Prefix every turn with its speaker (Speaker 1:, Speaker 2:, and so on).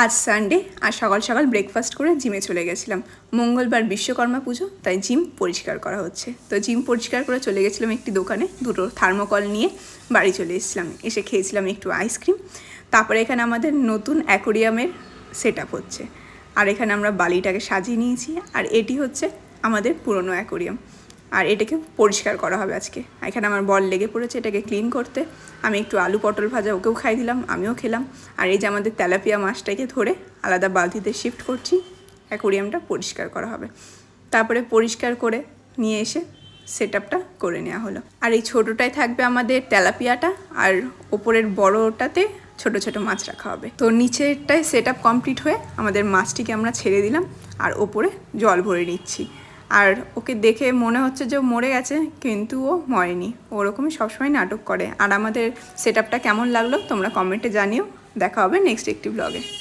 Speaker 1: আজ সানডে আর সকাল সকাল ব্রেকফাস্ট করে জিমে চলে গেছিলাম। মঙ্গলবার বিশ্বকর্মা পুজো, তাই জিম পরিষ্কার করা হচ্ছে। তো জিম পরিষ্কার করে চলে গেছিলাম একটি দোকানে, দুটো থার্মোকল নিয়ে বাড়ি চলে এসেছিলাম। এসে খেয়েছিলাম একটু আইসক্রিম। তারপরে এখানে আমাদের নতুন অ্যাকোরিয়ামের সেট আপ হচ্ছে, আর এখানে আমরা বালিটাকে সাজিয়ে নিয়েছি। আর এটি হচ্ছে আমাদের পুরনো অ্যাকোরিয়াম, আর এটাকে পরিষ্কার করা হবে আজকে। এখানে আমার বর লেগে পড়েছে এটাকে ক্লিন করতে। আমি একটু আলু পটল ভাজা ওকেও খাই দিলাম, আমিও খেলাম। আর এই যে আমাদের তেলাপিয়া মাছটাকে ধরে আলাদা বালতিতে শিফট করছি, অ্যাকোরিয়ামটা পরিষ্কার করা হবে। তারপরে পরিষ্কার করে নিয়ে এসে সেট আপটা করে নেওয়া হলো। আর এই ছোটোটায় থাকবে আমাদের তেলাপিয়াটা, আর ওপরের বড়টাতে ছোট ছোট মাছ রাখা হবে। তো নিচেরটায় সেট আপ কমপ্লিট হয়ে আমাদের মাছটিকে আমরা ছেড়ে দিলাম, আর ওপরে জল ভরে নিচ্ছি। আর ওকে দেখে মনে হচ্ছে যে ও মরে গেছে, কিন্তু ও মরেনি। ওরকমই সবসময় নাটক করে। আর আমাদের সেট আপটা কেমন লাগলো তোমরা কমেন্টে জানিও। দেখা হবে নেক্সট একটি ব্লগে।